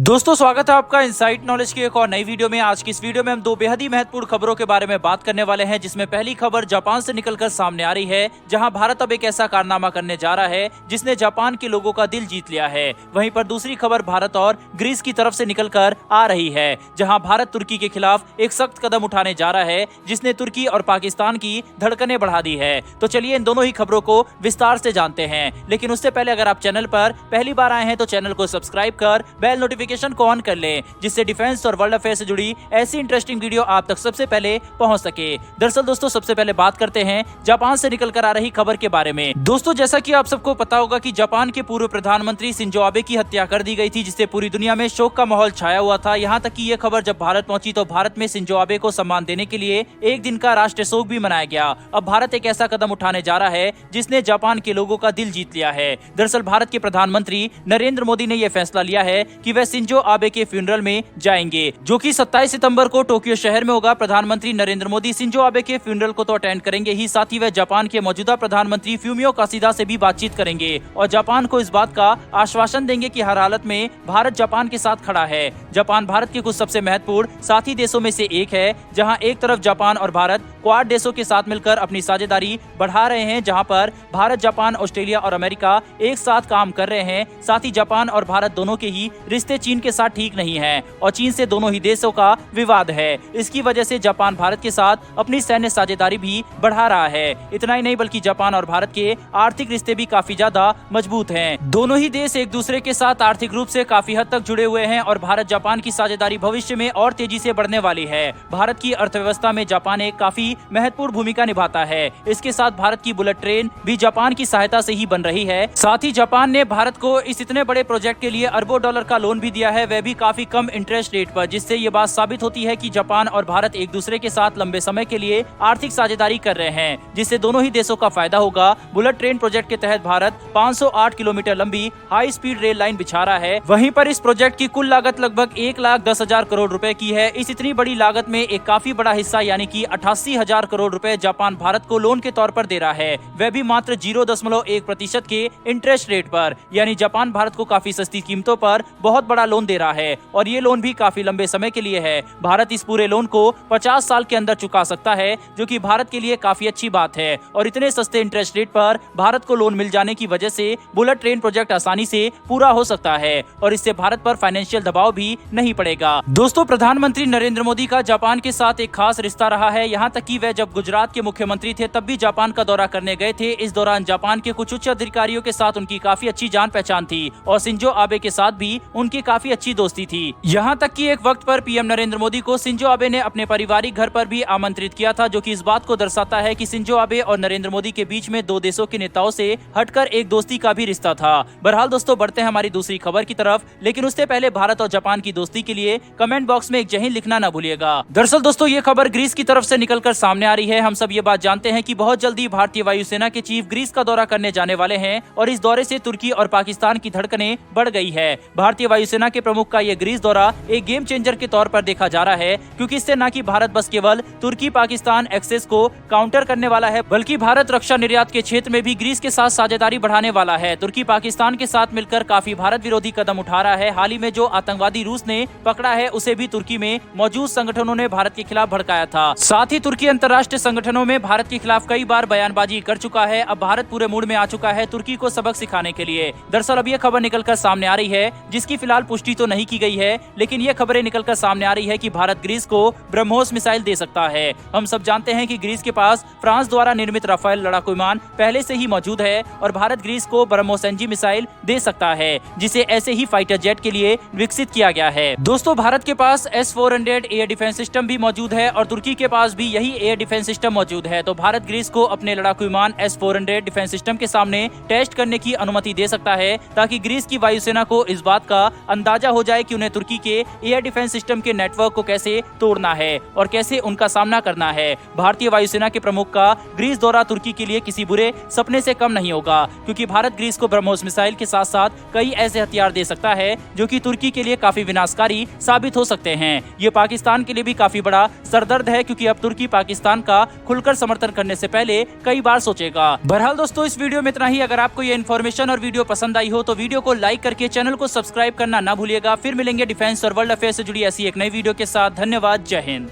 दोस्तों स्वागत है आपका इनसाइट नॉलेज की एक और नई वीडियो में। आज की इस वीडियो में हम दो बेहद ही महत्वपूर्ण खबरों के बारे में बात करने वाले हैं, जिसमें पहली खबर जापान से निकलकर सामने आ रही है, जहां भारत अब एक ऐसा कारनामा करने जा रहा है जिसने जापान के लोगों का दिल जीत लिया है। वहीं पर दूसरी खबर भारत और ग्रीस की तरफ से निकलकर आ रही है, जहाँ भारत तुर्की के खिलाफ एक सख्त कदम उठाने जा रहा है, जिसने तुर्की और पाकिस्तान की धड़कनें बढ़ा दी है। तो चलिए इन दोनों ही खबरों को विस्तार से जानते हैं, लेकिन उससे पहले अगर आप चैनल पर पहली बार आए हैं तो चैनल को सब्सक्राइब कर बेल नोटिफिकेशन को ऑन कर लें, जिससे डिफेंस और वर्ल्ड अफेयर से जुड़ी ऐसी इंटरेस्टिंग वीडियो आप तक सबसे पहले पहुंच सके। दरअसल दोस्तों सबसे पहले बात करते हैं जापान से निकलकर आ रही खबर के बारे में। दोस्तों जैसा कि आप सबको पता होगा कि जापान के पूर्व प्रधानमंत्री शिंजो आबे की हत्या कर दी गई थी, जिससे पूरी दुनिया में शोक का माहौल छाया हुआ था। यहाँ तक कि ये खबर जब भारत पहुंची तो भारत में शिंजो आबे को सम्मान देने के लिए एक दिन का राष्ट्रीय शोक भी मनाया गया। अब भारत एक ऐसा कदम उठाने जा रहा है जिसने जापान के लोगों का दिल जीत लिया है। दरअसल भारत के प्रधानमंत्री नरेंद्र मोदी ने यह फैसला लिया है कि वह शिंजो आबे के फ्यूनरल में जाएंगे, जो कि 27 सितंबर को टोक्यो शहर में होगा। प्रधानमंत्री नरेंद्र मोदी शिंजो आबे के फ्यूनरल को तो अटेंड करेंगे ही, साथ ही वह जापान के मौजूदा प्रधानमंत्री फ्यूमियो काशिदा से भी बातचीत करेंगे और जापान को इस बात का आश्वासन देंगे कि हर हालत में भारत जापान के साथ खड़ा है। जापान भारत के कुछ सबसे महत्वपूर्ण साथी देशों में से एक है, जहां एक तरफ जापान और भारत क्वाड देशों के साथ मिलकर अपनी साझेदारी बढ़ा रहे हैं, जहां पर भारत, जापान, ऑस्ट्रेलिया और अमेरिका एक साथ काम कर रहे हैं। साथ ही जापान और भारत दोनों के ही रिश्ते चीन के साथ ठीक नहीं है और चीन से दोनों ही देशों का विवाद है। इसकी वजह से जापान भारत के साथ अपनी सैन्य साझेदारी भी बढ़ा रहा है। इतना ही नहीं बल्कि जापान और भारत के आर्थिक रिश्ते भी काफी ज्यादा मजबूत हैं। दोनों ही देश एक दूसरे के साथ आर्थिक रूप से काफी हद तक जुड़े हुए हैं और भारत जापान की साझेदारी भविष्य में और तेजी से बढ़ने वाली है। भारत की अर्थव्यवस्था में जापान एक काफी महत्वपूर्ण भूमिका निभाता है। इसके साथ भारत की बुलेट ट्रेन भी जापान की सहायता से ही बन रही है। साथ ही जापान ने भारत को इस इतने बड़े प्रोजेक्ट के लिए अरबों डॉलर का लोन भी दिया है, वह भी काफी कम इंटरेस्ट रेट पर, जिससे ये बात साबित होती है कि जापान और भारत एक दूसरे के साथ लंबे समय के लिए आर्थिक साझेदारी कर रहे हैं, जिससे दोनों ही देशों का फायदा होगा। बुलेट ट्रेन प्रोजेक्ट के तहत भारत 508 किलोमीटर लंबी हाई स्पीड रेल लाइन बिछा रहा है। वहीं पर इस प्रोजेक्ट की कुल लागत लगभग 1,10,000 करोड़ रुपए की है। इस इतनी बड़ी लागत में एक काफी बड़ा हिस्सा यानी कि 88,000 करोड़ रुपए जापान भारत को लोन के तौर पर दे रहा है, वह भी मात्र 0.1% के इंटरेस्ट रेट पर। यानी जापान भारत को काफी सस्ती कीमतों पर बहुत बड़ा लोन दे रहा है और ये लोन भी काफी लंबे समय के लिए है। भारत इस पूरे लोन को 50 साल के अंदर चुका सकता है, जो कि भारत के लिए काफी अच्छी बात है। और इतने सस्ते इंटरेस्ट रेट पर भारत को लोन मिल जाने की वजह से बुलेट ट्रेन प्रोजेक्ट आसानी से पूरा हो सकता है और इससे भारत पर फाइनेंशियल दबाव भी नहीं पड़ेगा। दोस्तों प्रधानमंत्री नरेंद्र मोदी का जापान के साथ एक खास रिश्ता रहा है, यहाँ तक कि वह जब गुजरात के मुख्यमंत्री थे तब भी जापान का दौरा करने गए थे। इस दौरान जापान के कुछ उच्च अधिकारियों के साथ उनकी काफी अच्छी जान पहचान थी और शिंजो आबे के साथ भी उनकी काफी अच्छी दोस्ती थी। यहाँ तक कि एक वक्त पर पीएम नरेंद्र मोदी को शिंजो आबे ने अपने पारिवारिक घर पर भी आमंत्रित किया था, जो कि इस बात को दर्शाता है कि शिंजो आबे और नरेंद्र मोदी के बीच में दो देशों के नेताओं से हटकर एक दोस्ती का भी रिश्ता था। बहरहाल दोस्तों बढ़ते हैं हमारी दूसरी खबर की तरफ, लेकिन उससे पहले भारत और जापान की दोस्ती के लिए कमेंट बॉक्स में एक जय हिंद लिखना न भूलिएगा। दरअसल दोस्तों ये खबर ग्रीस की तरफ से निकलकर सामने आ रही है। हम सब ये बात जानते हैं कि बहुत जल्दी भारतीय वायुसेना के चीफ ग्रीस का दौरा करने जाने वाले हैं और इस दौरे से तुर्की और पाकिस्तान की धड़कनें बढ़ गई है। भारतीय वायुसेना के प्रमुख का ये ग्रीस दौरा एक गेम चेंजर के तौर पर देखा जा रहा है, क्योंकि इससे न कि भारत बस केवल तुर्की पाकिस्तान एक्सेस को काउंटर करने वाला है, बल्कि भारत रक्षा निर्यात के क्षेत्र में भी ग्रीस के साथ साझेदारी बढ़ाने वाला है। तुर्की पाकिस्तान के साथ मिलकर काफी भारत विरोधी कदम उठा रहा है। हाल ही में जो आतंकवादी रूस ने पकड़ा है उसे भी तुर्की में मौजूद संगठनों ने भारत के खिलाफ भड़काया था। साथ ही तुर्की अंतर्राष्ट्रीय संगठनों में भारत के खिलाफ कई बार बयानबाजी कर चुका है। अब भारत पूरे मूड में आ चुका है तुर्की को सबक सिखाने के लिए। दरअसल अब यह खबर निकलकर सामने आ रही है, जिसकी फिलहाल पुष्टि तो नहीं की गई है, लेकिन ये खबरें निकलकर सामने आ रही है कि भारत ग्रीस को ब्रह्मोस मिसाइल दे सकता है। हम सब जानते हैं कि ग्रीस के पास फ्रांस द्वारा निर्मित राफेल लड़ाकू विमान पहले से ही मौजूद है और भारत ग्रीस को ब्रह्मोस एनजी मिसाइल दे सकता है, जिसे ऐसे ही फाइटर जेट के लिए विकसित किया गया है। दोस्तों भारत के पास S-400 एयर डिफेंस सिस्टम भी मौजूद है और तुर्की के पास भी यही एयर डिफेंस सिस्टम मौजूद है। तो भारत ग्रीस को अपने लड़ाकू विमान S-400 डिफेंस सिस्टम के सामने टेस्ट करने की अनुमति दे सकता है, ताकि ग्रीस की वायुसेना को इस बात का अंदाजा हो जाए कि उन्हें तुर्की के एयर डिफेंस सिस्टम के नेटवर्क को कैसे तोड़ना है और कैसे उनका सामना करना है। भारतीय वायुसेना के प्रमुख का ग्रीस दौरा तुर्की के लिए किसी बुरे सपने से कम नहीं होगा, क्योंकि भारत ग्रीस को ब्रह्मोस मिसाइल के साथ साथ कई ऐसे हथियार दे सकता है जो कि तुर्की के लिए काफी विनाशकारी साबित हो सकते हैं। ये पाकिस्तान के लिए भी काफी बड़ा सरदर्द है, क्योंकि अब तुर्की पाकिस्तान का खुलकर समर्थन करने से पहले कई बार सोचेगा। बहरहाल दोस्तों इस वीडियो में इतना ही। अगर आपको ये इन्फॉर्मेशन और वीडियो पसंद आई हो तो वीडियो को लाइक करके चैनल को सब्सक्राइब करना ना ना भूलिएगा। फिर मिलेंगे डिफेंस और वर्ल्ड अफेयर से जुड़ी ऐसी एक नई वीडियो के साथ। धन्यवाद। जय हिंद।